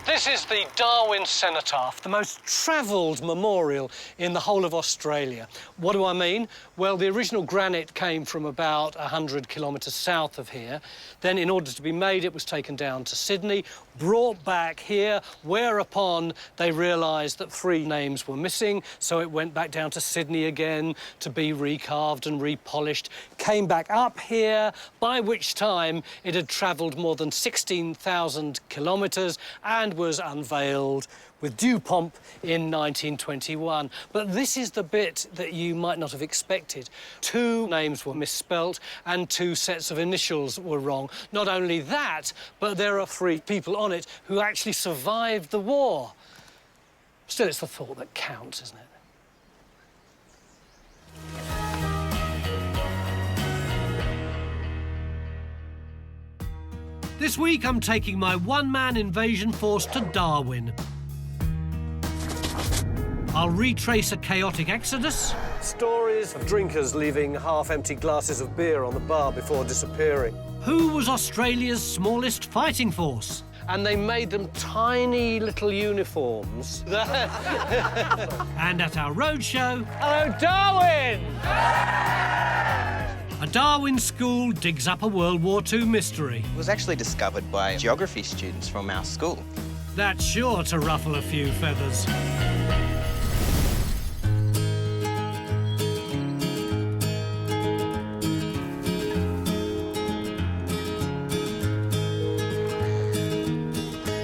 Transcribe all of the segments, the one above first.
This is the Darwin Cenotaph, the most travelled memorial in the whole of Australia. What do I mean? Well, the original granite came from about 100 kilometres south of here. Then, in order to be made, it was taken down to Sydney, brought back here, whereupon they realised that 3 names were missing, so it went back down to Sydney again to be recarved and repolished, came back up here, by which time it had travelled more than 16,000 kilometres and was unveiled with due pomp in 1921. But this is the bit that you might not have expected. 2 names were misspelt and 2 sets of initials were wrong. Not only that, but there are 3 people on it who actually survived the war. Still, it's the thought that counts, isn't it? This week, I'm taking my one-man invasion force to Darwin. I'll retrace a chaotic exodus. Stories of drinkers leaving half-empty glasses of beer on the bar before disappearing. Who was Australia's smallest fighting force? And they made them tiny little uniforms. And at our roadshow... Hello, Darwin! A Darwin school digs up a World War II mystery. It was actually discovered by geography students from our school. That's sure to ruffle a few feathers.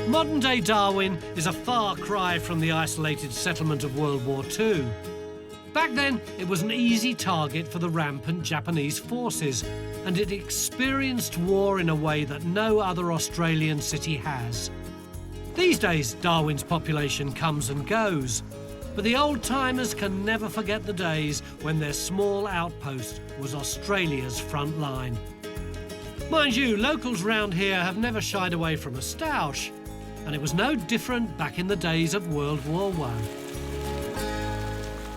Modern-day Darwin is a far cry from the isolated settlement of World War II. Back then, it was an easy target for the rampant Japanese forces, and it experienced war in a way that no other Australian city has. These days, Darwin's population comes and goes, but the old-timers can never forget the days when their small outpost was Australia's front line. Mind you, locals round here have never shied away from a stoush, and it was no different back in the days of World War I.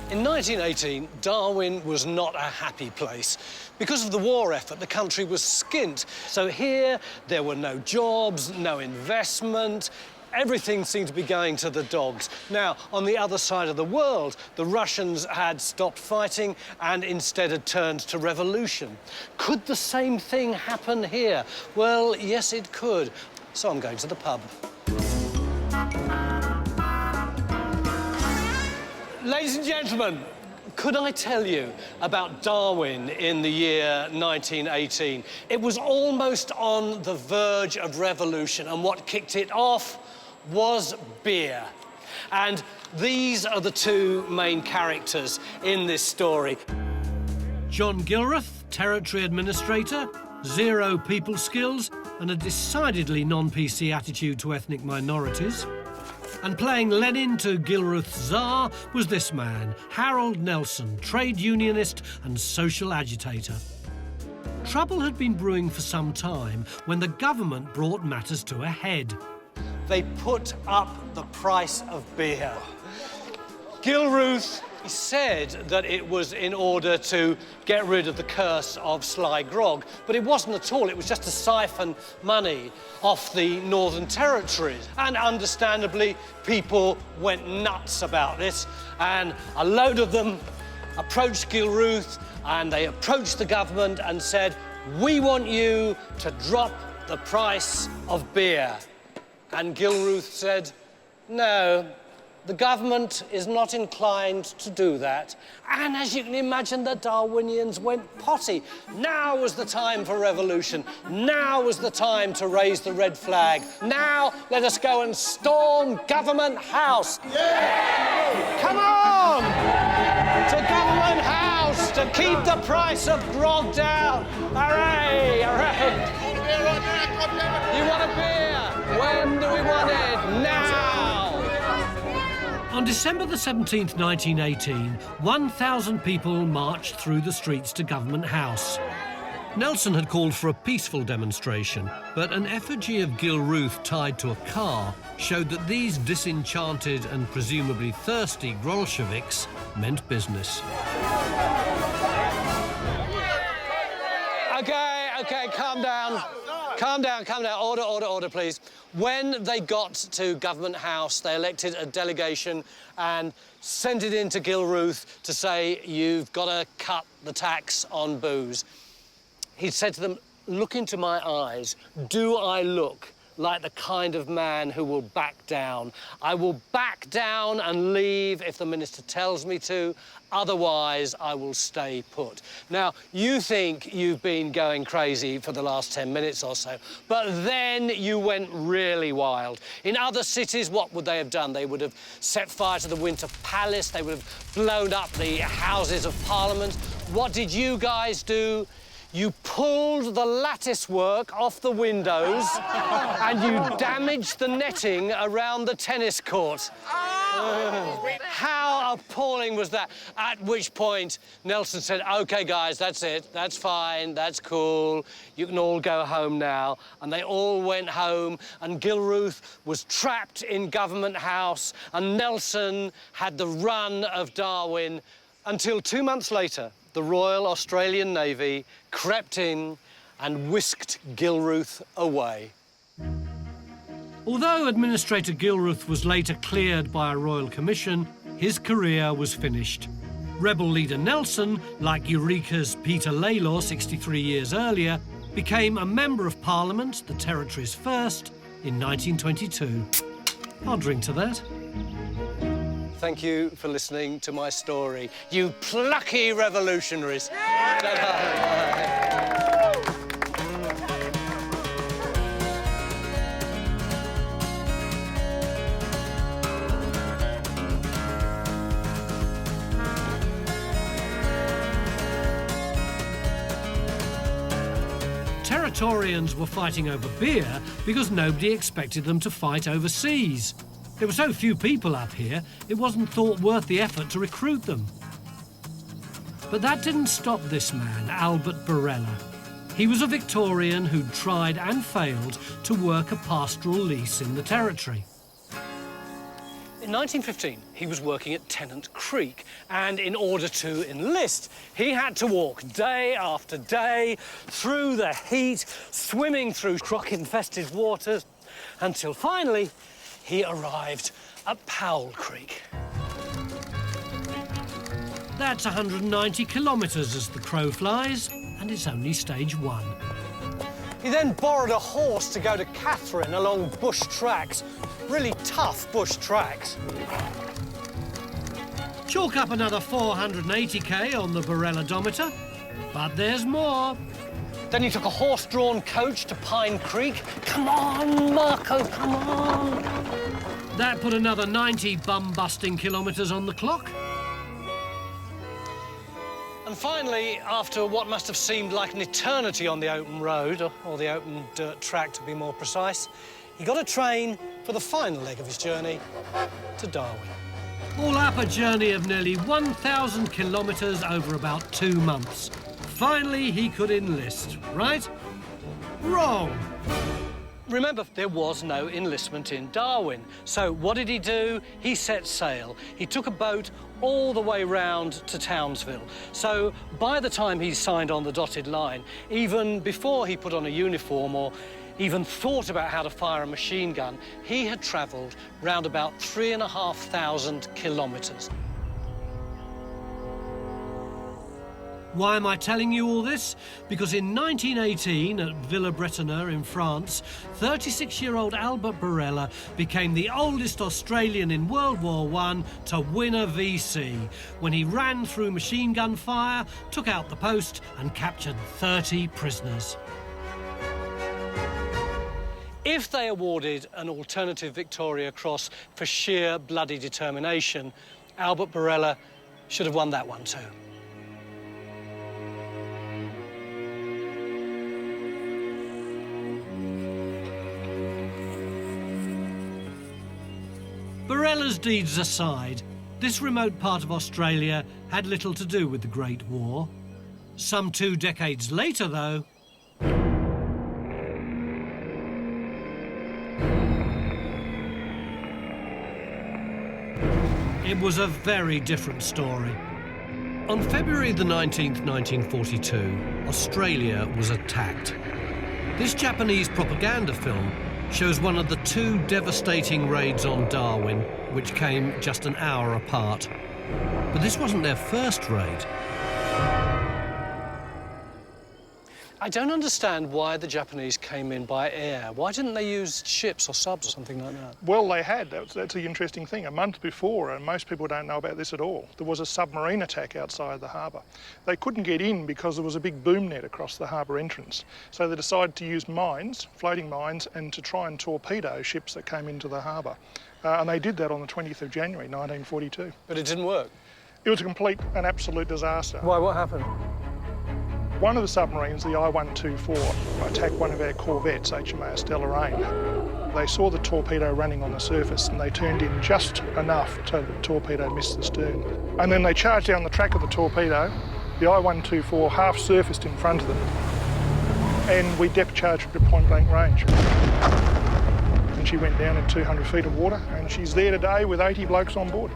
In 1918, Darwin was not a happy place. Because of the war effort, the country was skint. So here, there were no jobs, no investment. Everything seemed to be going to the dogs. Now, on the other side of the world, the Russians had stopped fighting and instead had turned to revolution. Could the same thing happen here? Well, yes, it could. So I'm going to the pub. Ladies and gentlemen, could I tell you about Darwin in the year 1918? It was almost on the verge of revolution, and what kicked it off was beer. And these are the 2 main characters in this story. John Gilruth, Territory Administrator, 0 people skills, and a decidedly non-PC attitude to ethnic minorities. And playing Lenin to Gilruth's Tsar was this man, Harold Nelson, trade unionist and social agitator. Trouble had been brewing for some time when the government brought matters to a head. They put up the price of beer. Gilruth said that it was in order to get rid of the curse of sly grog, but it wasn't at all. It was just to siphon money off the Northern Territories. And understandably, people went nuts about this, and a load of them approached Gilruth, and they approached the government and said, "We want you to drop the price of beer." And Gilruth said, "No, the government is not inclined to do that." And as you can imagine, the Darwinians went potty. Now was the time for revolution. Now was the time to raise the red flag. Now let us go and storm Government House. Yeah! Come on! To Government House to keep the price of grog down. Hooray! Hooray! You want a beer? When do we want it? Now! On December the 17th, 1918, 1,000 people marched through the streets to Government House. Nelson had called for a peaceful demonstration, but an effigy of Gilruth tied to a car showed that these disenchanted and presumably thirsty Bolsheviks meant business. OK, calm down. Calm down, order, order, please. When they got to Government House, they elected a delegation and sent it into Gilruth to say, you've got to cut the tax on booze. He said to them, look into my eyes. Do I look like the kind of man who will back down? I will back down and leave if the minister tells me to. Otherwise, I will stay put. Now, you think you've been going crazy for the last 10 minutes or so, but then you went really wild. In other cities, what would they have done? They would have set fire to the Winter Palace. They would have blown up the Houses of Parliament. What did you guys do? You pulled the lattice work off the windows and you damaged the netting around the tennis court. How appalling was that? At which point, Nelson said, OK, guys, that's it. That's fine. That's cool. You can all go home now. And they all went home, and Gilruth was trapped in Government House, and Nelson had the run of Darwin until 2 months later, the Royal Australian Navy crept in and whisked Gilruth away. Although Administrator Gilruth was later cleared by a royal commission, his career was finished. Rebel leader Nelson, like Eureka's Peter Lalor 63 years earlier, became a Member of Parliament, the Territory's first, in 1922. I'll drink to that. Thank you for listening to my story, you plucky revolutionaries. Territorians were fighting over beer because nobody expected them to fight overseas. There were so few people up here, it wasn't thought worth the effort to recruit them. But that didn't stop this man, Albert Barella. He was a Victorian who'd tried and failed to work a pastoral lease in the Territory. In 1915, he was working at Tennant Creek, and in order to enlist, he had to walk day after day through the heat, swimming through croc-infested waters, until finally he arrived at Powell Creek. That's 190 kilometres as the crow flies, and it's only stage 1. He then borrowed a horse to go to Catherine along bush tracks, really tough bush tracks. Chalk up another 480k on the Barellodometer, but there's more. Then he took a horse-drawn coach to Pine Creek. Come on, Marco, come on. That put another 90 bum-busting kilometres on the clock. And finally, after what must have seemed like an eternity on the open road, or the open dirt track to be more precise, he got a train for the final leg of his journey to Darwin. All up a journey of nearly 1,000 kilometres over about 2 months. Finally, he could enlist, right? Wrong. Remember, there was no enlistment in Darwin. So what did he do? He set sail. He took a boat all the way round to Townsville. So by the time he signed on the dotted line, even before he put on a uniform or even thought about how to fire a machine gun, he had travelled round about 3,500 kilometres. Why am I telling you all this? Because in 1918, at Villers-Bretonneux in France, 36-year-old Albert Barella became the oldest Australian in World War I to win a VC, when he ran through machine gun fire, took out the post and captured 30 prisoners. If they awarded an alternative Victoria Cross for sheer bloody determination, Albert Barella should have won that one too. Barella's deeds aside, this remote part of Australia had little to do with the Great War. Some 2 decades later, though, it was a very different story. On February the 19th, 1942, Australia was attacked. This Japanese propaganda film shows one of the two devastating raids on Darwin, which came just an hour apart. But this wasn't their first raid. I don't understand why the Japanese came in by air. Why didn't they use ships or subs or something like that? Well, they had. That's the interesting thing. A month before, and most people don't know about this at all, there was a submarine attack outside the harbour. They couldn't get in because there was a big boom net across the harbour entrance. So they decided to use mines, floating mines, and to try and torpedo ships that came into the harbour. And they did that on the 20th of January, 1942. But it didn't work? It was a complete and absolute disaster. Why? What happened? One of the submarines, the I-124, attacked one of our corvettes, HMAS Deloraine. They saw the torpedo running on the surface and they turned in just enough so that the torpedo missed the stern. And then they charged down the track of the torpedo. The I-124 half-surfaced in front of them and we depth charged her to point-blank range. And she went down in 200 feet of water and she's there today with 80 blokes on board.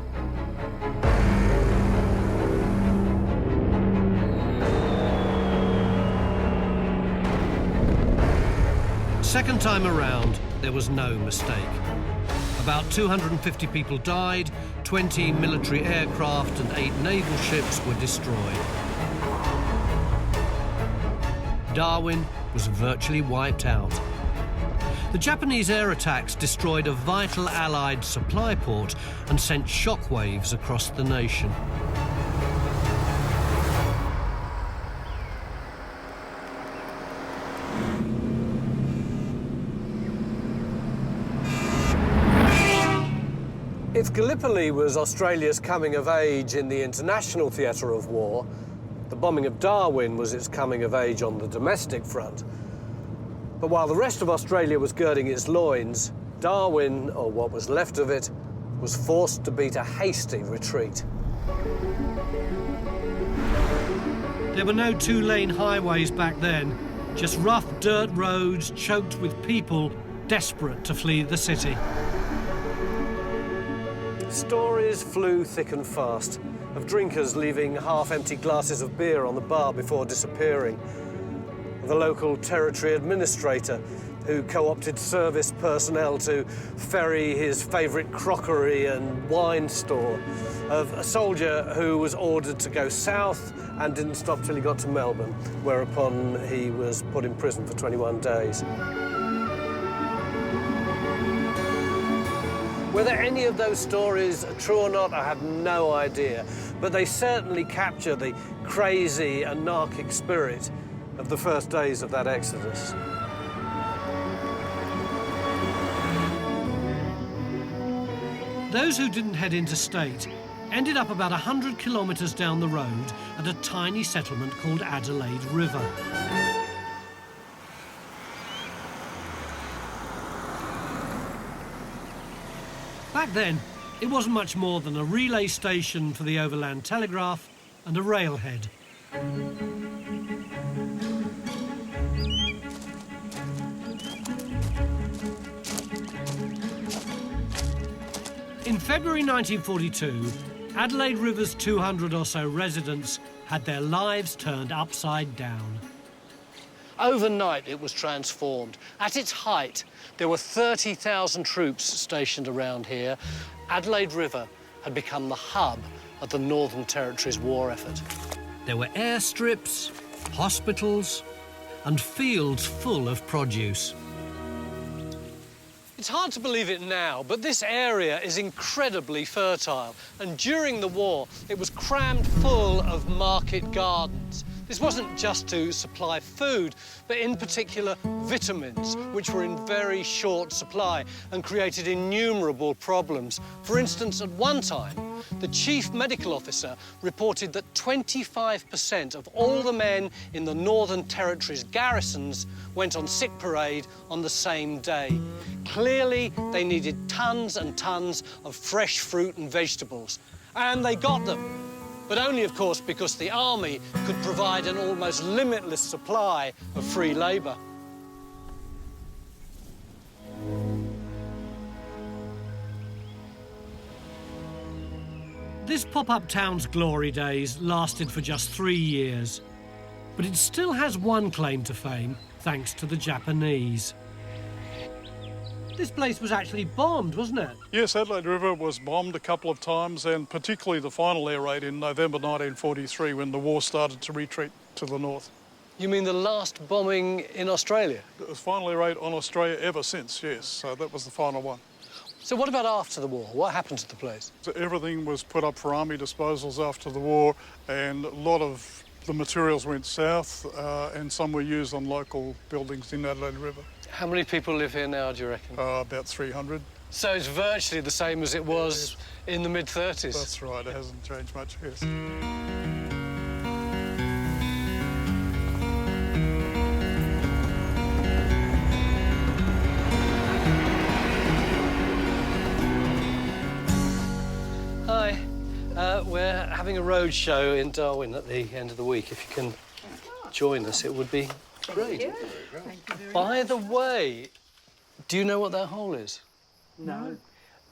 Second time around, there was no mistake. About 250 people died, 20 military aircraft and 8 naval ships were destroyed. Darwin was virtually wiped out. The Japanese air attacks destroyed a vital Allied supply port and sent shockwaves across the nation. If Gallipoli was Australia's coming of age in the international theatre of war, the bombing of Darwin was its coming of age on the domestic front. But while the rest of Australia was girding its loins, Darwin, or what was left of it, was forced to beat a hasty retreat. There were no two-lane highways back then, just rough dirt roads choked with people desperate to flee the city. Stories flew thick and fast, of drinkers leaving half-empty glasses of beer on the bar before disappearing, of the local territory administrator who co-opted service personnel to ferry his favourite crockery and wine store, of a soldier who was ordered to go south and didn't stop till he got to Melbourne, whereupon he was put in prison for 21 days. Whether any of those stories are true or not, I have no idea. But they certainly capture the crazy, anarchic spirit of the first days of that exodus. Those who didn't head interstate ended up about 100 kilometres down the road at a tiny settlement called Adelaide River. Back then, it wasn't much more than a relay station for the overland telegraph and a railhead. In February 1942, Adelaide River's 200 or so residents had their lives turned upside down. Overnight, it was transformed. At its height, there were 30,000 troops stationed around here. Adelaide River had become the hub of the Northern Territory's war effort. There were airstrips, hospitals, and fields full of produce. It's hard to believe it now, but this area is incredibly fertile. And during the war, it was crammed full of market gardens. This wasn't just to supply food, but in particular vitamins, which were in very short supply and created innumerable problems. For instance, at one time, the chief medical officer reported that 25% of all the men in the Northern Territory's garrisons went on sick parade on the same day. Clearly, they needed tons and tons of fresh fruit and vegetables, and they got them. But only, of course, because the army could provide an almost limitless supply of free labour. This pop-up town's glory days lasted for just 3 years. But it still has one claim to fame. thanks to the Japanese. This place was actually bombed, wasn't it? Yes, Adelaide River was bombed a couple of times, and particularly the final air raid in November 1943 when the war started to retreat to the north. You mean the last bombing in Australia? It was final air raid on Australia ever since, yes, so that was the final one. So what about after the war? What happened to the place? So everything was put up for army disposals after the war, and a lot of the materials went south, and some were used on local buildings in Adelaide River. How many people live here now, do you reckon? About 300. So it's virtually the same as it was in the mid-30s? That's right, it hasn't changed much, yes. Hi, we're having a road show in Darwin at the end of the week. If you can join us, it would be great. By the way, do you know what that hole is? No.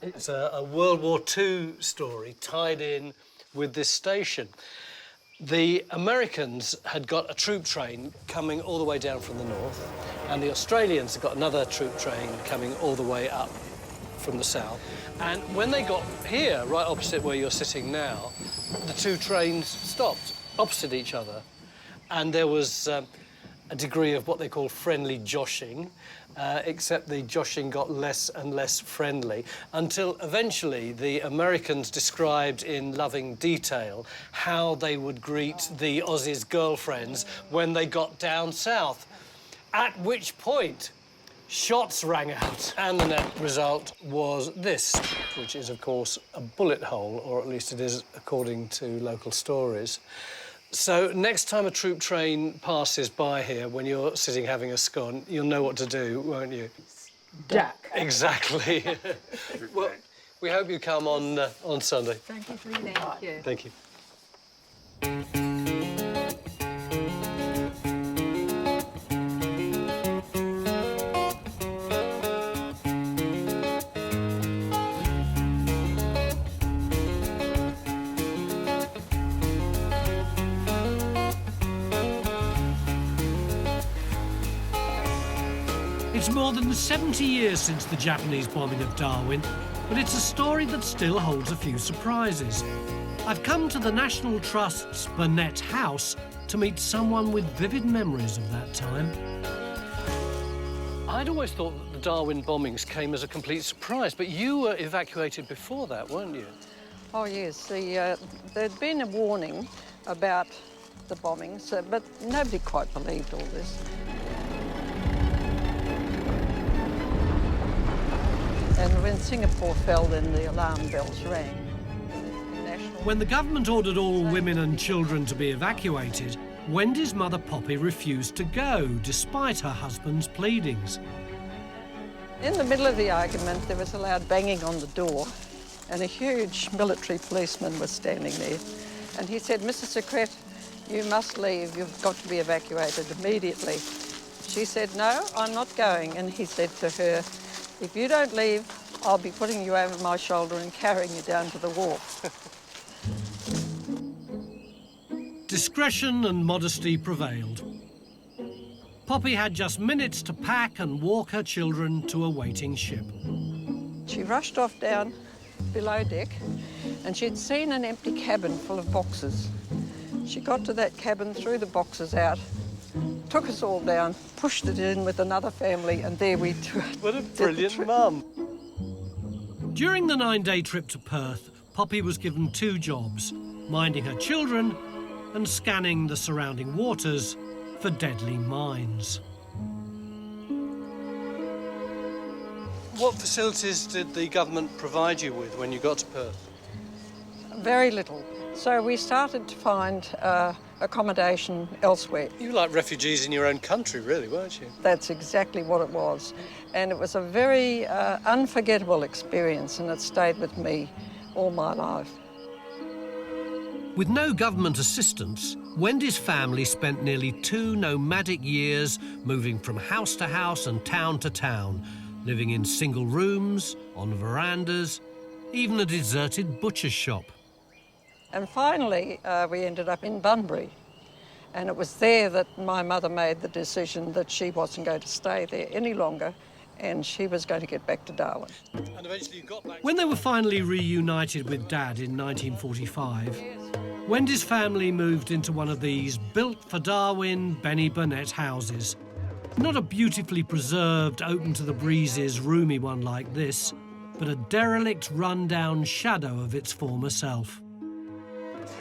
It's a World War II story tied in with this station. The Americans had got a troop train coming all the way down from the north, and the Australians had got another troop train coming all the way up from the south. And when they got here, right opposite where you're sitting now, the two trains stopped opposite each other. And there was a degree of what they call friendly joshing, except the joshing got less and less friendly, until eventually the Americans described in loving detail how they would greet the Aussies' girlfriends when they got down south, at which point shots rang out, and the net result was this, which is, of course, a bullet hole, or at least it is according to local stories. So next time a troop train passes by here when you're sitting having a scone, you'll know what to do, won't you? Duck. Exactly. Well, we hope you come on Sunday. Thank you for your Thank you. Thank you. It's more than 70 years since the Japanese bombing of Darwin, but it's a story that still holds a few surprises. I've come to the National Trust's Burnett House to meet someone with vivid memories of that time. I'd always thought that the Darwin bombings came as a complete surprise, but you were evacuated before that, weren't you? Oh, yes. There'd been a warning about the bombings, but nobody quite believed all this. And when Singapore fell, then the alarm bells rang. When the government ordered all women and children to be evacuated, Wendy's mother Poppy refused to go, despite her husband's pleadings. In the middle of the argument, there was a loud banging on the door, and a huge military policeman was standing there. And he said, "Mrs. Secret, you must leave. You've got to be evacuated immediately." She said, "No, I'm not going." And he said to her, "If you don't leave, I'll be putting you over my shoulder and carrying you down to the wharf." Discretion and modesty prevailed. Poppy had just minutes to pack and walk her children to a waiting ship. She rushed off down below deck, and she'd seen an empty cabin full of boxes. She got to that cabin, threw the boxes out, took us all down, pushed it in with another family, and there we did. What a brilliant mum. During the 9-day trip to Perth, Poppy was given 2 jobs, minding her children and scanning the surrounding waters for deadly mines. What facilities did the government provide you with when you got to Perth? Very little. So we started to find accommodation elsewhere. You were like refugees in your own country, really, weren't you? That's exactly what it was. And it was a very unforgettable experience, and it stayed with me all my life. With no government assistance, Wendy's family spent nearly 2 nomadic years moving from house to house and town to town, living in single rooms, on verandas, even a deserted butcher's shop. And finally, we ended up in Bunbury. And it was there that my mother made the decision that she wasn't going to stay there any longer and she was going to get back to Darwin. And eventually you got back. When they were finally reunited with Dad in 1945, Wendy's family moved into one of these built-for-Darwin Benny Burnett houses. Not a beautifully preserved, open to the breezes, roomy one like this, but a derelict, run-down shadow of its former self.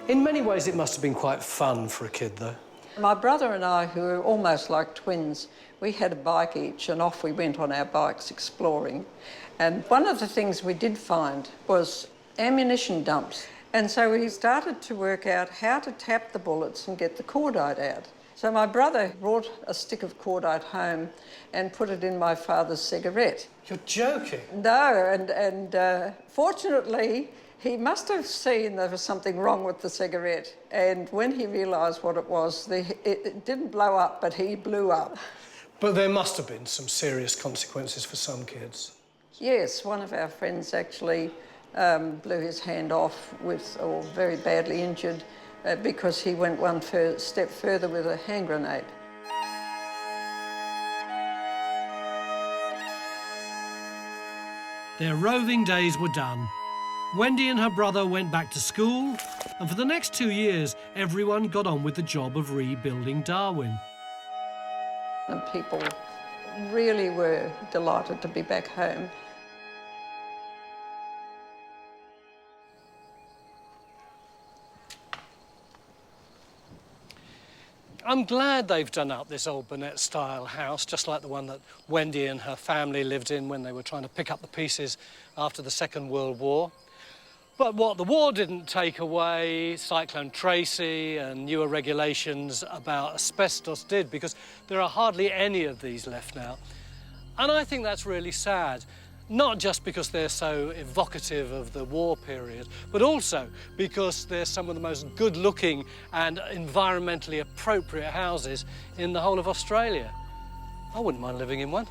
In many ways, it must have been quite fun for a kid, though. My brother and I, who were almost like twins, we had a bike each and off we went on our bikes exploring. And one of the things we did find was ammunition dumps. And so we started to work out how to tap the bullets and get the cordite out. So my brother brought a stick of cordite home and put it in my father's cigarette. You're joking? No, and fortunately, he must have seen there was something wrong with the cigarette. And when he realised what it was, it didn't blow up, but he blew up. But there must have been some serious consequences for some kids. Yes, one of our friends actually blew his hand off or very badly injured because he went one step further with a hand grenade. Their roving days were done. Wendy and her brother went back to school, and for the next 2 years, everyone got on with the job of rebuilding Darwin. And people really were delighted to be back home. I'm glad they've done up this old Burnett-style house, just like the one that Wendy and her family lived in when they were trying to pick up the pieces after the Second World War. But what the war didn't take away, Cyclone Tracy and newer regulations about asbestos did, because there are hardly any of these left now. And I think that's really sad, not just because they're so evocative of the war period, but also because they're some of the most good-looking and environmentally appropriate houses in the whole of Australia. I wouldn't mind living in one.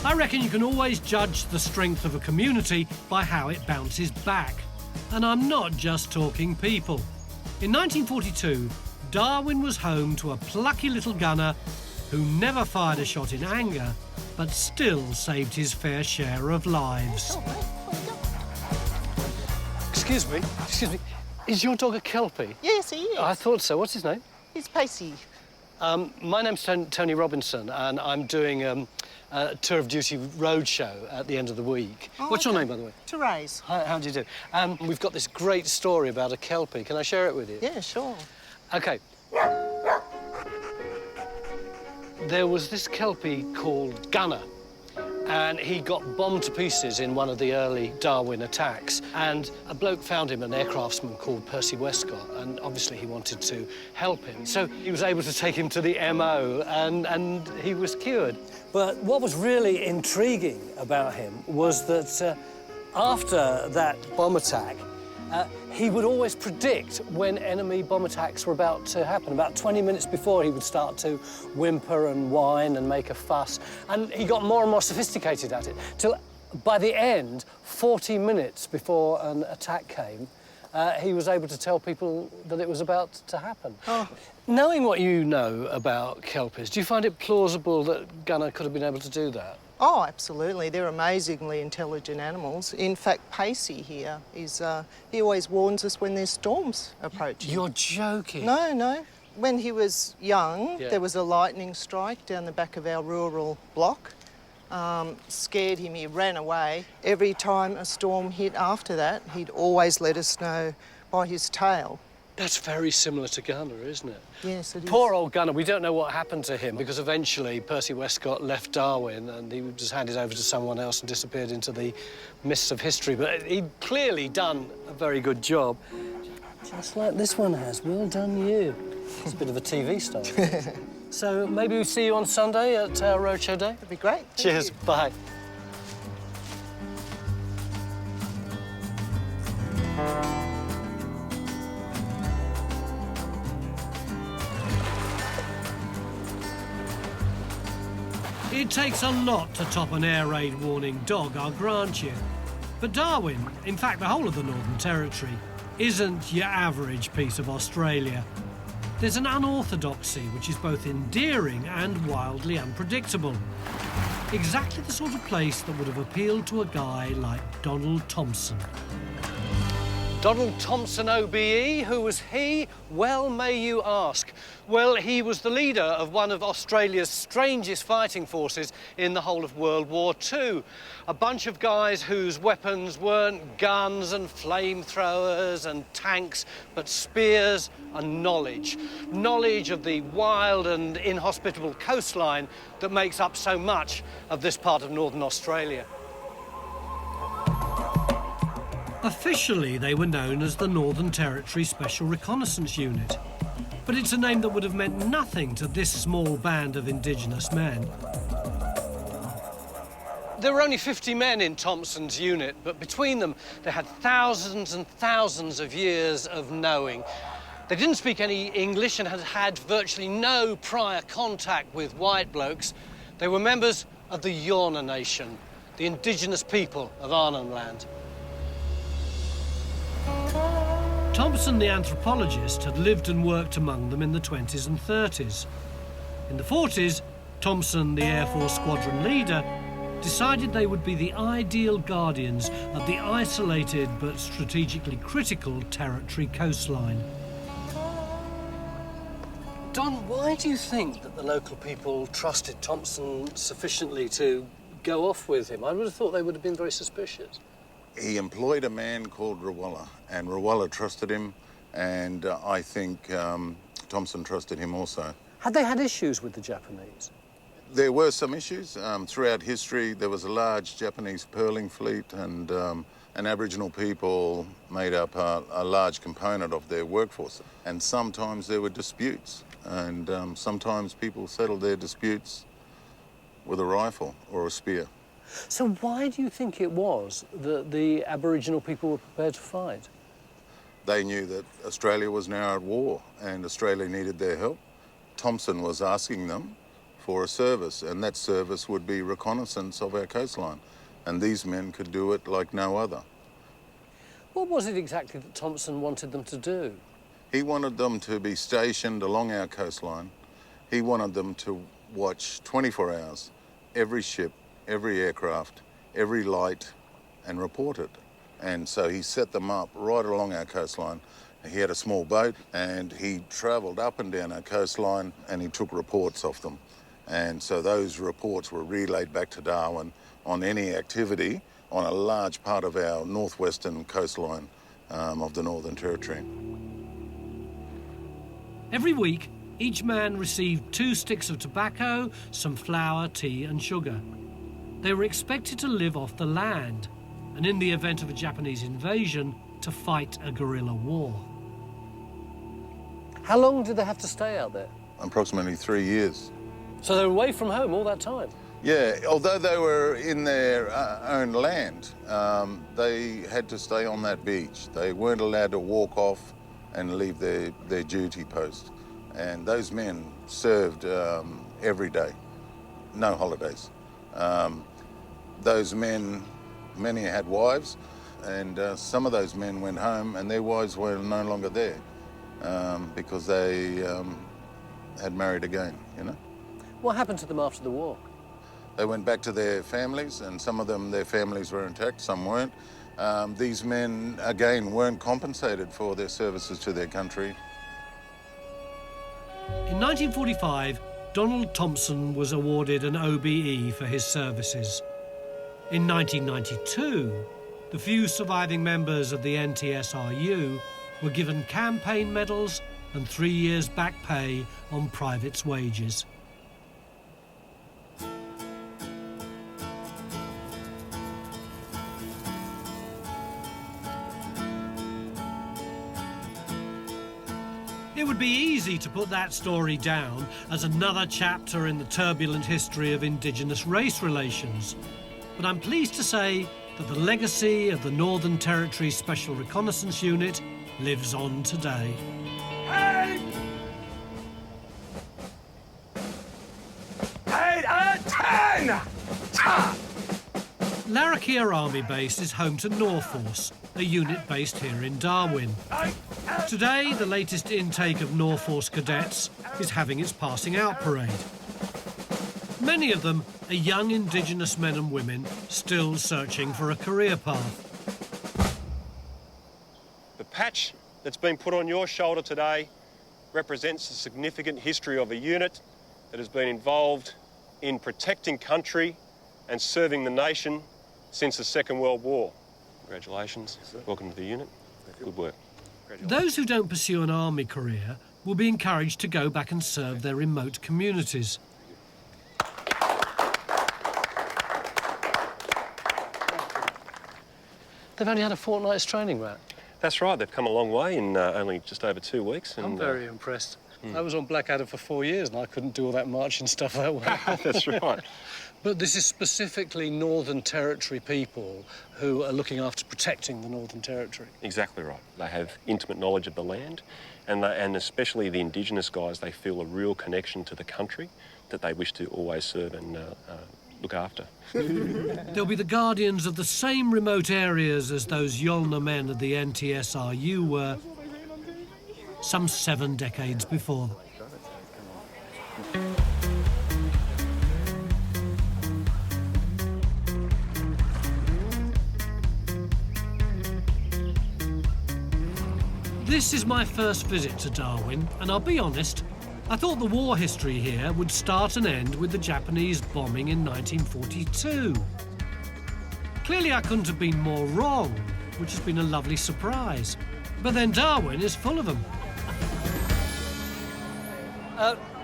I reckon you can always judge the strength of a community by how it bounces back. And I'm not just talking people. In 1942, Darwin was home to a plucky little gunner who never fired a shot in anger, but still saved his fair share of lives. Excuse me. Is your dog a Kelpie? Yes, he is. I thought so. What's his name? He's Pacey. My name's Tony Robinson, and I'm doing a Tour of Duty Roadshow at the end of the week. Oh, What's your name, by the way? Therese. How do you do? We've got this great story about a Kelpie. Can I share it with you? Yeah, sure. OK. There was this Kelpie called Gunner, and he got bombed to pieces in one of the early Darwin attacks. And a bloke found him, an aircraftsman called Percy Westcott, and obviously he wanted to help him. So he was able to take him to the MO, and he was cured. But what was really intriguing about him was that after that bomb attack, he would always predict when enemy bomb attacks were about to happen. About 20 minutes before, he would start to whimper and whine and make a fuss. And he got more and more sophisticated at it, till by the end, 40 minutes before an attack came, he was able to tell people that it was about to happen. Oh. Knowing what you know about Kelpies, do you find it plausible that Gunner could have been able to do that? Oh, absolutely. They're amazingly intelligent animals. In fact, Pacey here is, he always warns us when there's storms approaching. You're joking? No. When he was young, Yeah. there was a lightning strike down the back of our rural block. Scared him, he ran away. Every time a storm hit after that, he'd always let us know by his tail. That's very similar to Gunner, isn't it? Yes, it is. Poor old Gunner, we don't know what happened to him because eventually Percy Westcott left Darwin and he was handed over to someone else and disappeared into the mists of history. But he'd clearly done a very good job. Just like this one has. Well done, you. It's a bit of a TV star. So maybe we'll see you on Sunday at our Roadshow Day? That'd be great. Thank Cheers. you. Bye. It takes a lot to top an air raid warning dog, I'll grant you. But Darwin, in fact the whole of the Northern Territory, isn't your average piece of Australia. There's an unorthodoxy which is both endearing and wildly unpredictable. Exactly the sort of place that would have appealed to a guy like Donald Thompson. Donald Thompson OBE, who was he? Well, may you ask. Well, he was the leader of one of Australia's strangest fighting forces in the whole of World War II. A bunch of guys whose weapons weren't guns and flamethrowers and tanks, but spears and knowledge. Knowledge of the wild and inhospitable coastline that makes up so much of this part of northern Australia. Officially, they were known as the Northern Territory Special Reconnaissance Unit, but it's a name that would have meant nothing to this small band of Indigenous men. There were only 50 men in Thompson's unit, but between them, they had thousands and thousands of years of knowing. They didn't speak any English and had had virtually no prior contact with white blokes. They were members of the Yorna Nation, the Indigenous people of Arnhem Land. Thompson, the anthropologist, had lived and worked among them in the 20s and 30s. In the 40s, Thompson, the Air Force squadron leader, decided they would be the ideal guardians of the isolated but strategically critical territory coastline. Don, why do you think that the local people trusted Thompson sufficiently to go off with him? I would have thought they would have been very suspicious. He employed a man called Rawalla, and Rawalla trusted him, and I think Thompson trusted him also. Had they had issues with the Japanese? There were some issues. Throughout history, there was a large Japanese pearling fleet, and Aboriginal people made up a large component of their workforce. And sometimes there were disputes, and sometimes people settled their disputes with a rifle or a spear. So why do you think it was that the Aboriginal people were prepared to fight? They knew that Australia was now at war and Australia needed their help. Thompson was asking them for a service, and that service would be reconnaissance of our coastline. And these men could do it like no other. What was it exactly that Thompson wanted them to do? He wanted them to be stationed along our coastline. He wanted them to watch 24 hours, every ship, every aircraft, every light, and report it. And so he set them up right along our coastline. He had a small boat, and he travelled up and down our coastline, and he took reports of them. And so those reports were relayed back to Darwin on any activity on a large part of our northwestern coastline of the Northern Territory. Every week, each man received 2 sticks of tobacco, some flour, tea and sugar. They were expected to live off the land, and in the event of a Japanese invasion, to fight a guerrilla war. How long did they have to stay out there? Approximately 3 years. So they were away from home all that time? Yeah, although they were in their own land, they had to stay on that beach. They weren't allowed to walk off and leave their duty post. And those men served every day, no holidays. Those men, many had wives, and some of those men went home and their wives were no longer there because they had married again, you know. What happened to them after the war? They went back to their families, and some of them, their families were intact, some weren't. These men, again, weren't compensated for their services to their country. In 1945, Donald Thompson was awarded an OBE for his services. In 1992, the few surviving members of the NTSRU were given campaign medals and 3 years back pay on private's wages. It would be easy to put that story down as another chapter in the turbulent history of Indigenous race relations. But I'm pleased to say that the legacy of the Northern Territory Special Reconnaissance Unit lives on today. Larrakia Army Base is home to NORFORCE, a unit based here in Darwin. Today, the latest intake of NORFORCE cadets is having its passing out parade. Many of them are young Indigenous men and women still searching for a career path. The patch that's been put on your shoulder today represents a significant history of a unit that has been involved in protecting country and serving the nation since the Second World War. Congratulations. Welcome to the unit. Good work. Those who don't pursue an army career will be encouraged to go back and serve their remote communities. They've only had a fortnight's training, Rat. That's right. They've come a long way in only just over 2 weeks. And, I'm very impressed. I was on Blackadder for 4 years and I couldn't do all that marching stuff that way. That's right. But this is specifically Northern Territory people who are looking after protecting the Northern Territory. Exactly right. They have intimate knowledge of the land, and especially the Indigenous guys, they feel a real connection to the country that they wish to always serve and look after. They'll be the guardians of the same remote areas as those Yolna men of the NTSRU were some 7 decades before. This is my first visit to Darwin, and I'll be honest, I thought the war history here would start and end with the Japanese bombing in 1942. Clearly I couldn't have been more wrong, which has been a lovely surprise. But then Darwin is full of them.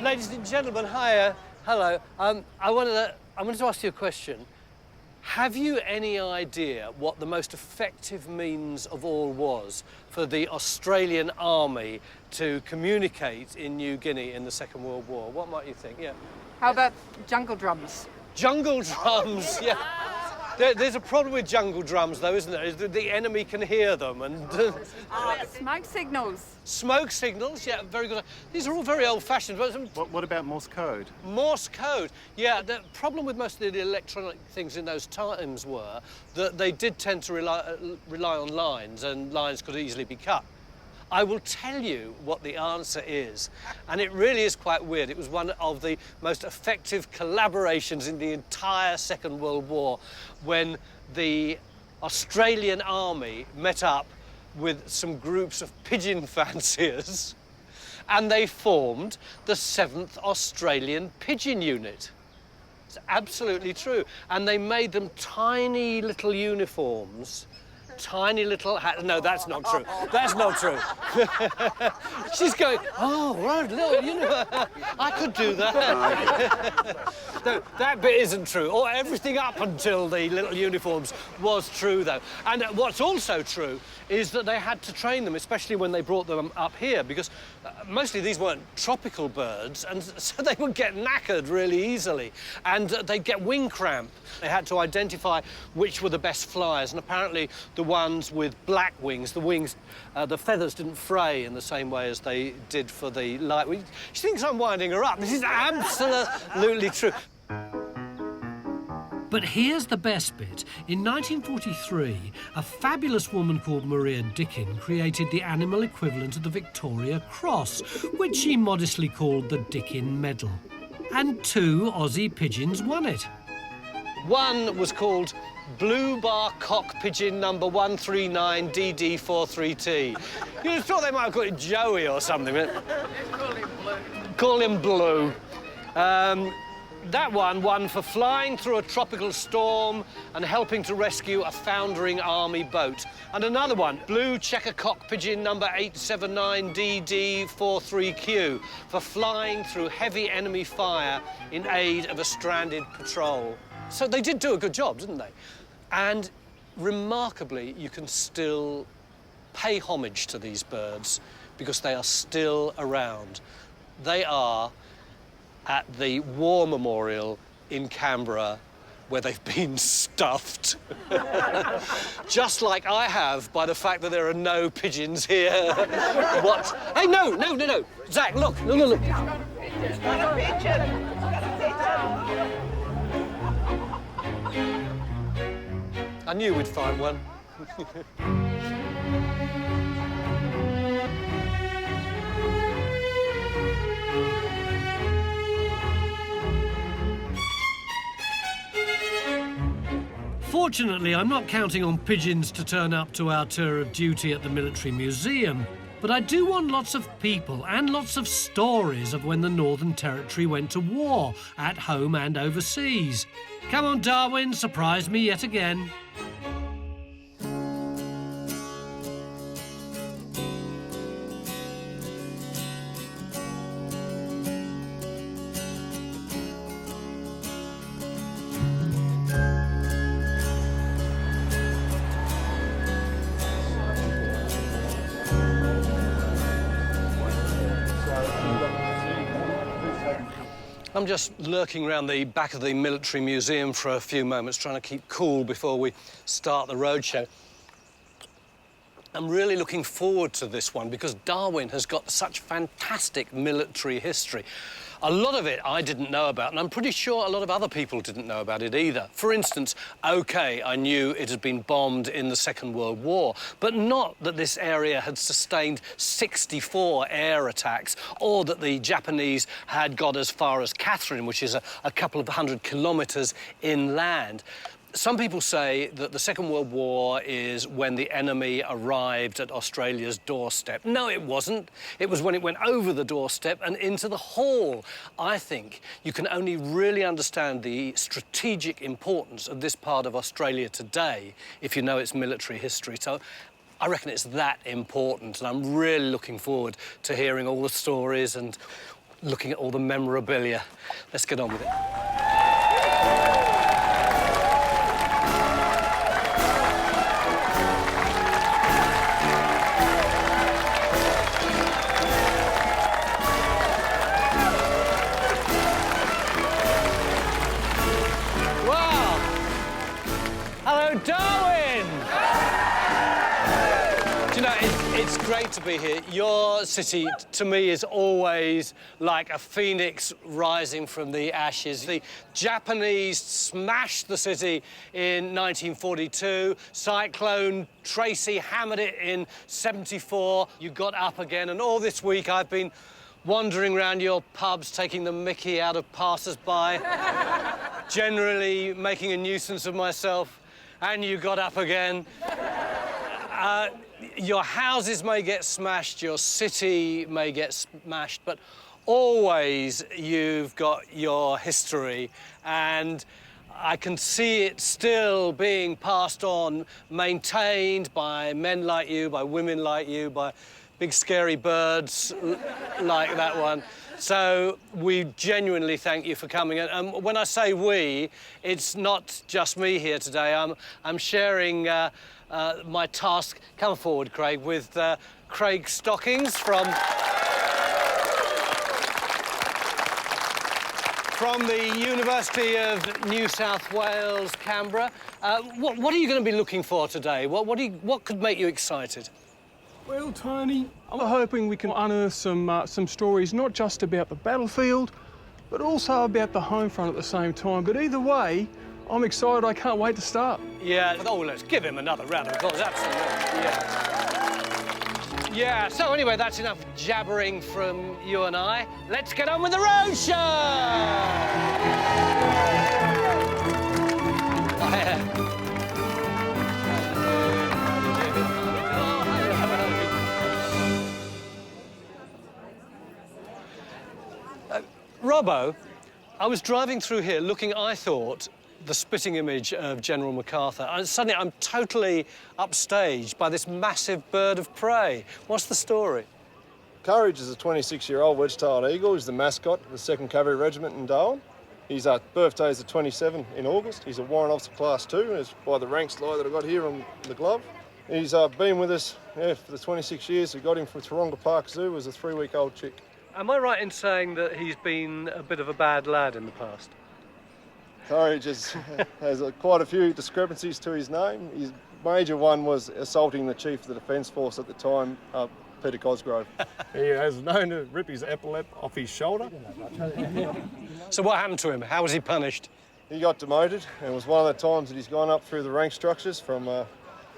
Ladies and gentlemen, hi, hello. I wanted to ask you a question. Have you any idea what the most effective means of all was for the Australian Army to communicate in New Guinea in the Second World War? What might you think? Yeah. How about jungle drums? Jungle drums, yeah. There's a problem with jungle drums, though, isn't there? Is that the enemy can hear them and... Smoke signals. Smoke signals, yeah, very good. These are all very old-fashioned. What about Morse code? Morse code, yeah. The problem with most of the electronic things in those times were that they did tend to rely on lines, and lines could easily be cut. I will tell you what the answer is, and it really is quite weird. It was one of the most effective collaborations in the entire Second World War when the Australian Army met up with some groups of pigeon fanciers and they formed the 7th Australian Pigeon Unit. It's absolutely true. And they made them tiny little uniforms. Tiny little hat. No, that's not true. That's not true. She's going, oh, right, little, you know, I could do that. No, that bit isn't true. Or everything up until the little uniforms was true, though. And what's also true is that they had to train them, especially when they brought them up here, because mostly these weren't tropical birds, and so they would get knackered really easily, and they'd get wing cramp. They had to identify which were the best flyers, and apparently the ones with black wings, the feathers didn't fray in the same way as they did for the light wings. She thinks I'm winding her up. This is absolutely true. But here's the best bit. In 1943, a fabulous woman called Maria Dickin created the animal equivalent of the Victoria Cross, which she modestly called the Dickin Medal. And 2 Aussie pigeons won it. One was called Blue Bar Cock Pigeon number 139DD43T. You'd have thought they might have called it Joey or something. Call him Blue. Call him Blue. That one won for flying through a tropical storm and helping to rescue a foundering army boat. And another one, Blue Checker Cock Pigeon number 879DD43Q, for flying through heavy enemy fire in aid of a stranded patrol. So they did do a good job, didn't they? And remarkably, you can still pay homage to these birds because they are still around. They are at the War Memorial in Canberra where they've been stuffed. Just like I have by the fact that there are no pigeons here. What? Hey, no. Zach, look. I knew we'd find one. Fortunately, I'm not counting on pigeons to turn up to our tour of duty at the Military Museum, but I do want lots of people and lots of stories of when the Northern Territory went to war, at home and overseas. Come on, Darwin, surprise me yet again. I'm just lurking around the back of the Military Museum for a few moments, trying to keep cool before we start the roadshow. I'm really looking forward to this one because Darwin has got such fantastic military history. A lot of it I didn't know about, and I'm pretty sure a lot of other people didn't know about it either. For instance, OK, I knew it had been bombed in the Second World War, but not that this area had sustained 64 air attacks, or that the Japanese had got as far as Catherine, which is a couple of 100 kilometres inland. Some people say that the Second World War is when the enemy arrived at Australia's doorstep. No, it wasn't. It was when it went over the doorstep and into the hall. I think you can only really understand the strategic importance of this part of Australia today if you know its military history. So I reckon it's that important, and I'm really looking forward to hearing all the stories and looking at all the memorabilia. Let's get on with it. Darwin! Do you know, it's great to be here. Your city, to me, is always like a phoenix rising from the ashes. The Japanese smashed the city in 1942. Cyclone Tracy hammered it in 74. You got up again, and all this week I've been wandering around your pubs, taking the mickey out of passers-by, generally making a nuisance of myself. And you got up again. Your houses may get smashed, your city may get smashed, but always you've got your history, and I can see it still being passed on, maintained by men like you, by women like you, by big scary birds like that one. So we genuinely thank you for coming. And when I say we, it's not just me here today. I'm sharing my task, come forward, Craig, with Craig Stockings from the University of New South Wales, Canberra. What are you going to be looking for today? What could make you excited? Well, Tony, I'm hoping we can unearth some stories, not just about the battlefield, but also about the home front at the same time. But either way, I'm excited. I can't wait to start. Yeah. Oh, let's give him another round of applause. Absolutely. Yeah. So anyway, that's enough jabbering from you and I. Let's get on with the roadshow. Robbo, I was driving through here looking, I thought, the spitting image of General MacArthur, and suddenly I'm totally upstaged by this massive bird of prey. What's the story? Courage is a 26-year-old wedge-tailed eagle. He's the mascot of the 2nd Cavalry Regiment in Darwin. His birthday is the 27th in August. He's a Warrant Officer Class 2, as by the rank slide that I've got here on the glove. He's been with us for the 26 years. We got him from Taronga Park Zoo as a 3-week-old chick. Am I right in saying that he's been a bit of a bad lad in the past? Courage has quite a few discrepancies to his name. His major one was assaulting the Chief of the Defence Force at the time, Peter Cosgrove. He has known to rip his epaulette off his shoulder. So what happened to him? How was he punished? He got demoted, and it was one of the times that he's gone up through the rank structures from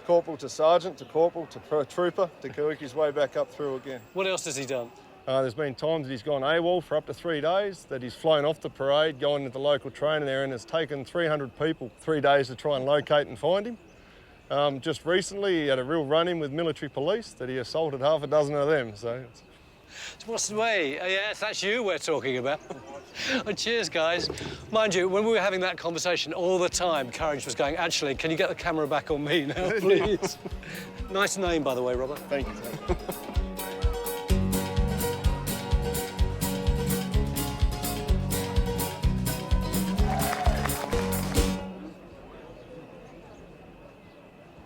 corporal to sergeant to corporal to trooper to work his way back up through again. What else has he done? There's been times that he's gone AWOL for up to 3 days, that he's flown off the parade, gone into the local training there, and it's taken 300 people 3 days to try and locate and find him. Just recently, he had a real run-in with military police that he assaulted half a dozen of them. So, what's the way? Yes, that's you we're talking about. Oh, cheers, guys. Mind you, when we were having that conversation all the time, Courage was going, actually, can you get the camera back on me now, please? Nice name, by the way, Robert. Thank you.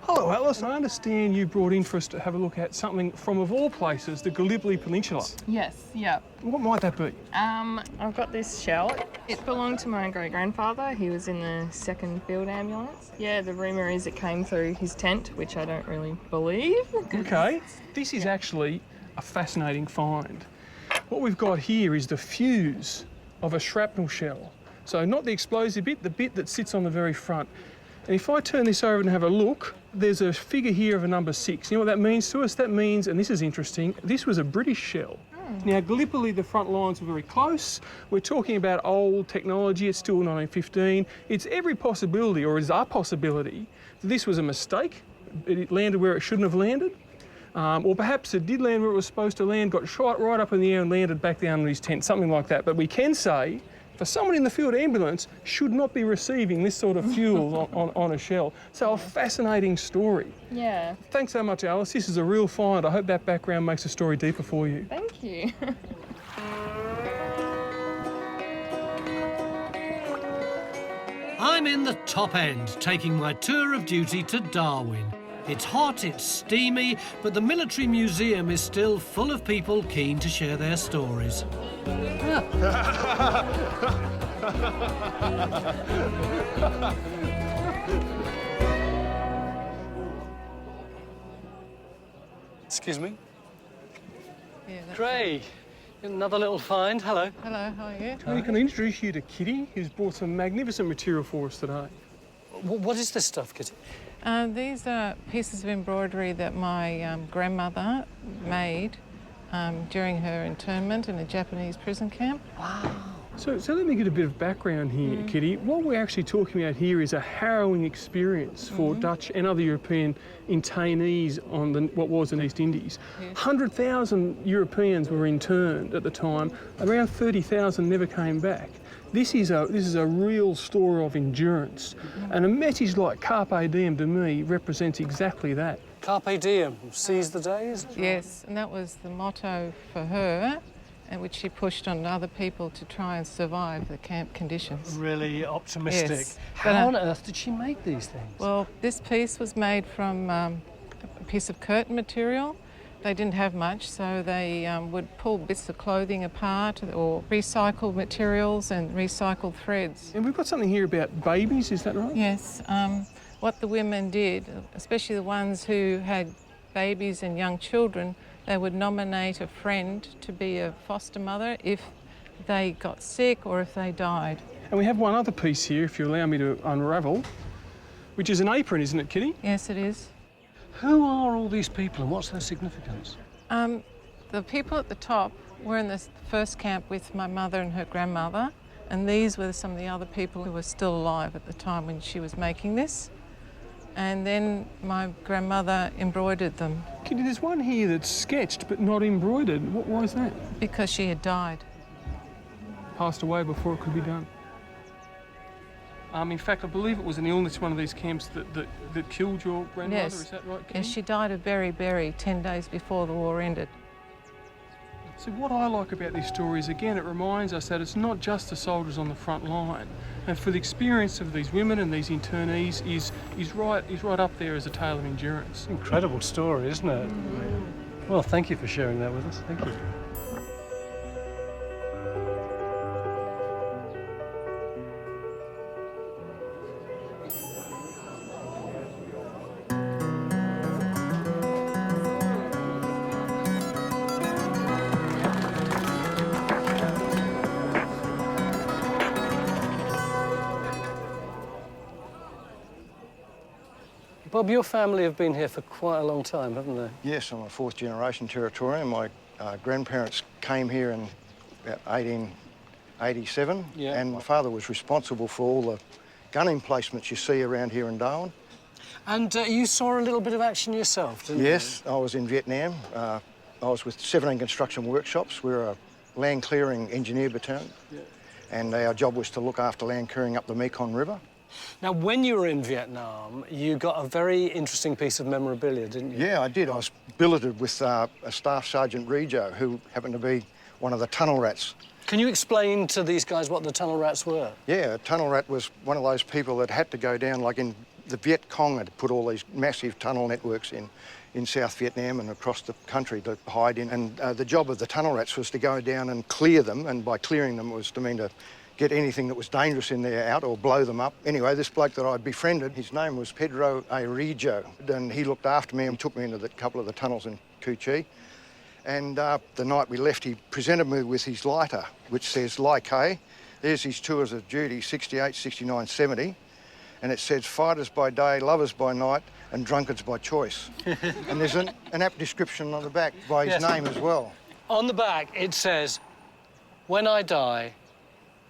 Hello, Alice. I understand you brought in for us to have a look at something from, of all places, the Gallipoli Peninsula. Yes, yeah. What might that be? I've got this shell. It belonged to my great-grandfather. He was in the 2nd Field Ambulance. Yeah, the rumour is it came through his tent, which I don't really believe. OK. This is actually a fascinating find. What we've got here is the fuse of a shrapnel shell. So not the explosive bit, the bit that sits on the very front. And if I turn this over and have a look, there's a figure here of a number 6. You know what that means to us? That means, and this is interesting, this was a British shell. Now, Gallipoli, the front lines were very close. We're talking about old technology. It's still 1915. It's every possibility, or it is a possibility, that this was a mistake. It landed where it shouldn't have landed. Or perhaps it did land where it was supposed to land, got shot right up in the air and landed back down in his tent, something like that. But we can say, for someone in the field ambulance, should not be receiving this sort of fuel on a shell. So a fascinating story. Yeah. Thanks so much, Alice. This is a real find. I hope that background makes the story deeper for you. Thank you. I'm in the top end, taking my tour of duty to Darwin. It's hot, it's steamy, but the military museum is still full of people keen to share their stories. Excuse me? Yeah, Craig, another little find. Hello. Hello, how are you? Tony, can I introduce you to Kitty, who's brought some magnificent material for us today. What is this stuff, Kitty? These are pieces of embroidery that my grandmother made during her internment in a Japanese prison camp. Wow. So let me get a bit of background here, Kitty. What we're actually talking about here is a harrowing experience for Dutch and other European internees on what was the East Indies. 100,000 Europeans were interned at the time. Around 30,000 never came back. This is a real story of endurance. And a message like Carpe Diem to me represents exactly that. Carpe Diem, seize the days? Yes, and that was the motto for her, and which she pushed on other people to try and survive the camp conditions. Really optimistic. Yes. How on earth did she make these things? Well, this piece was made from a piece of curtain material. They didn't have much, so they would pull bits of clothing apart or recycle materials and recycle threads. And we've got something here about babies, is that right? Yes. What the women did, especially the ones who had babies and young children, they would nominate a friend to be a foster mother if they got sick or if they died. And we have one other piece here, if you allow me to unravel, which is an apron, isn't it, Kitty? Yes, it is. Who are all these people and what's their significance? The people at the top were in the first camp with my mother and her grandmother, and these were some of the other people who were still alive at the time when she was making this. And then my grandmother embroidered them. Kitty, there's one here that's sketched but not embroidered. Why is that? Because she had died. Passed away before it could be done. In fact, I believe it was an illness, one of these camps, that killed your grandmother, Yes. Is that right, Kitty? Yes, she died of beriberi 10 days before the war ended. So what I like about this story is, again, it reminds us that it's not just the soldiers on the front line. And for the experience of these women and these internees is right up there as a tale of endurance. Incredible story, isn't it? Well, thank you for sharing that with us. Thank you. Bob, your family have been here for quite a long time, haven't they? Yes, I'm a fourth-generation Territorian. My grandparents came here in about 1887, and my father was responsible for all the gun emplacements you see around here in Darwin. And you saw a little bit of action yourself, didn't you? Yes, I was in Vietnam. I was with 17 construction workshops. We're a land clearing engineer battalion, and our job was to look after land clearing up the Mekong River. Now, when you were in Vietnam, you got a very interesting piece of memorabilia, didn't you? Yeah, I did. I was billeted with a Staff Sergeant Rejo, who happened to be one of the tunnel rats. Can you explain to these guys what the tunnel rats were? Yeah, a tunnel rat was one of those people that had to go down, like in the Viet Cong had put all these massive tunnel networks in South Vietnam and across the country to hide in. And the job of the tunnel rats was to go down and clear them, and by clearing them was to mean to get anything that was dangerous in there out or blow them up. Anyway, this bloke that I'd befriended, his name was Pedro Rejo, and he looked after me and took me into a couple of the tunnels in Cu Chi. And the night we left, he presented me with his lighter, which says, Like, hey, there's his tours of duty, 68, 69, 70. And it says, fighters by day, lovers by night, and drunkards by choice. And there's an apt description on the back by his name as well. On the back, it says, when I die,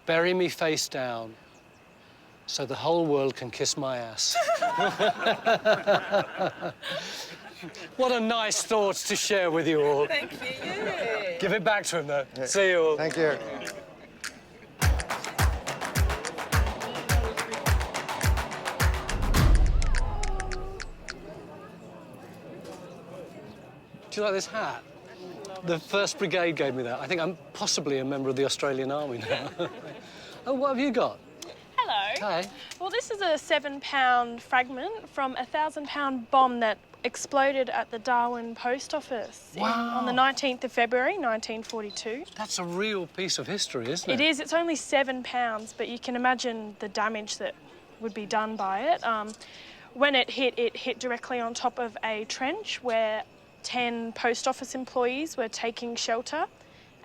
bury me face down, so the whole world can kiss my ass. What a nice thought to share with you all. Thank you. Give it back to him, though. Yeah. See you all. Thank you. Do you like this hat? The 1st Brigade gave me that. I think I'm possibly a member of the Australian Army now. Oh, what have you got? Hello. Hi. Well, this is a 7-pound fragment from a 1,000-pound bomb that exploded at the Darwin post office on the 19th of February, 1942. That's a real piece of history, isn't it? It is. It's only 7 pounds, but you can imagine the damage that would be done by it. When it hit directly on top of a trench where 10 post office employees were taking shelter,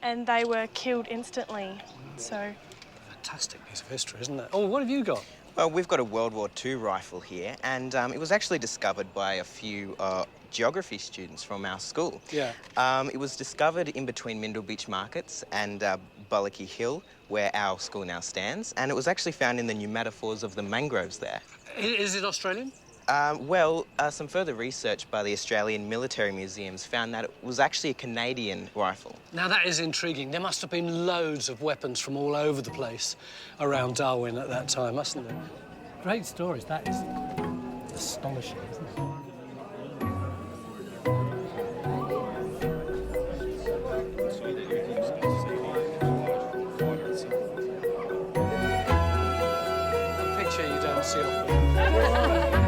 and they were killed instantly. So. Fantastic piece of history, isn't it? Oh, what have you got? Well, we've got a World War II rifle here, and it was actually discovered by a few geography students from our school. Yeah. It was discovered in between Mindle Beach Markets and Bullocky Hill, where our school now stands, and it was actually found in the pneumatophores of the mangroves there. Is it Australian? Some further research by the Australian Military Museums found that it was actually a Canadian rifle. Now, that is intriguing. There must have been loads of weapons from all over the place around Darwin at that time, mustn't there? Great stories. That is astonishing, isn't it? A picture you don't see often.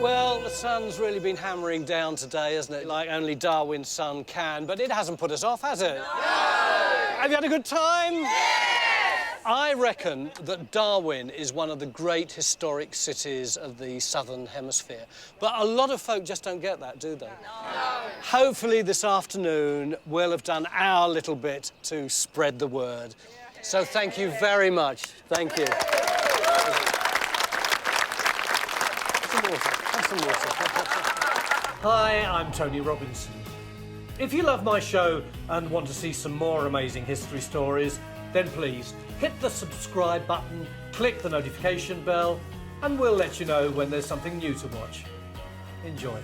Well, the sun's really been hammering down today, hasn't it? Like only Darwin's sun can, but it hasn't put us off, has it? No! Have you had a good time? Yes! I reckon that Darwin is one of the great historic cities of the Southern Hemisphere. But a lot of folk just don't get that, do they? No. Hopefully this afternoon we'll have done our little bit to spread the word. So thank you very much. Thank you. Hi, I'm Tony Robinson. If you love my show and want to see some more amazing history stories, then please hit the subscribe button, click the notification bell, and we'll let you know when there's something new to watch. Enjoy.